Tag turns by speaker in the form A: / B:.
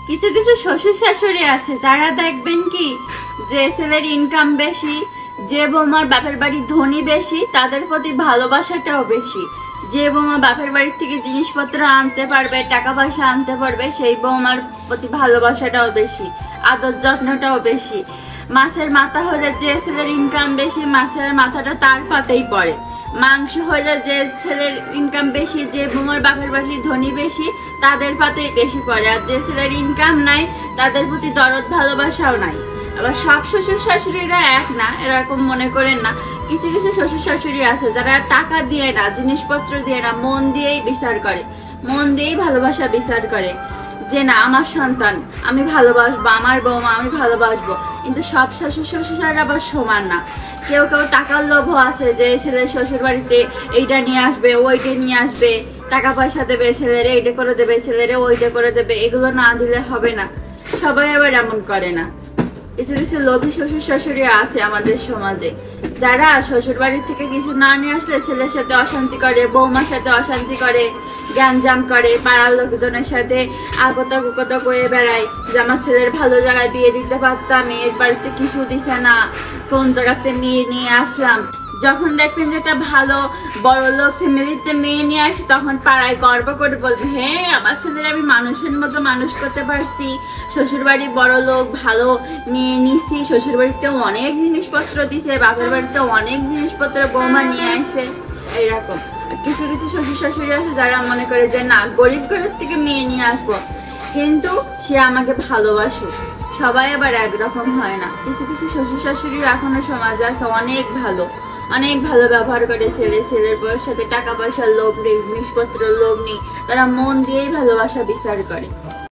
A: কিছু কিছু শ্বশুর শাশুড়ি আছে যারা দেখবেন কি যে ছেলের ইনকাম বেশি, যে বৌমার বাপের বাড়ির ধনী বেশি, তাদের প্রতি ভালোবাসাটাও বেশি। যে বৌমা বাপের বাড়ির থেকে জিনিসপত্র আনতে পারবে, টাকা পয়সা আনতে পারবে, সেই বৌমার প্রতি ভালোবাসাটাও বেশি, আদর যত্নটাও বেশি। মাছের মাথা হলে যে ছেলের ইনকাম বেশি, মাছের মাথাটা তার পাতেই পড়ে। মাংস হলে যে ছেলের ইনকাম বেশি, যে বৌমার বাপের বাড়ির ধনী বেশি, তাদের পাতেই বেশি পড়ে। আর যে ছেলের ইনকাম নাই তাদের প্রতি দরদ ভালোবাসাও নাই। আবার সব শ্বশুর শাশুড়িরা এক না, এরকম মনে করেন না। কিছু কিছু শ্বশুর শাশুড়ি আছে যারা টাকা দিয়ে না, জিনিসপত্র দিয়ে না, মন দিয়েই বিচার করে, মন দিয়েই ভালোবাসা বিচার করে যে না আমার সন্তান আমি ভালোবাসবো, আমার বৌমা আমি ভালোবাসবো। কিন্তু সব শ্বশুর শ্বশুররা আবার সমান না। কেউ কেউ টাকার লোভও আছে যে ছেলের শ্বশুর বাড়িতে এইটা নিয়ে আসবে, ওইটা নিয়ে আসবে, টাকা পয়সা দেবে, ছেলেরে এইটা করে দেবে, ছেলেরে ওইটা করে দেবে, এগুলো না দিলে হবে না। সবাই আবার এমন করে না। কিছু কিছু লোভী শ্বশুর শাশুড়ি আছে আমাদের সমাজে, যারা শ্বশুর বাড়ির থেকে কিছু না নিয়ে আসলে ছেলের সাথে অশান্তি করে, বৌমার সাথে অশান্তি করে, গ্যাঞ্জাম করে, পাড়ার লোকজনের সাথে আগতা কুকতা করে বেড়ায় যে আমার ছেলের ভালো জায়গায় বিয়ে দিতে পারতাম, এর বাড়িতে কিছু দিছে না, কোন জায়গাতে নিয়ে আসলাম। যখন দেখবেন যে একটা ভালো বড় লোক ফ্যামিলিতে মেয়ে নিয়ে আসি, তখন পাড়ায় গর্ব করে বলবে হ্যাঁ আমার ছেলের আমি মানুষের মতো মানুষ করতে পারছি, শ্বশুর বাড়ির বড় লোক, ভালো মেয়ে নিছি, শ্বশুর বাড়িতে অনেক জিনিসপত্র দিছে, বাপের বাড়িতে অনেক জিনিসপত্র বৌমা নিয়ে আসছে। এইরকম কিছু কিছু শ্বশুর শাশুড়ি আছে যারা মনে করে যে না গরিব ঘরের থেকে মেয়ে নিয়ে আসবো, কিন্তু সে আমাকে ভালোবাসুক। সবাই আবার একরকম হয় না। কিছু কিছু শ্বশুর শাশুড়ি এখনো সমাজে আছে অনেক ভালো, অনেক ভালো ব্যবহার করে। ছেলের বউয়ের সাথে টাকা পয়সার লোভ নেই, জিনিসপত্রের লোভ নেই, তারা মন দিয়েই ভালোবাসা বিচার করে।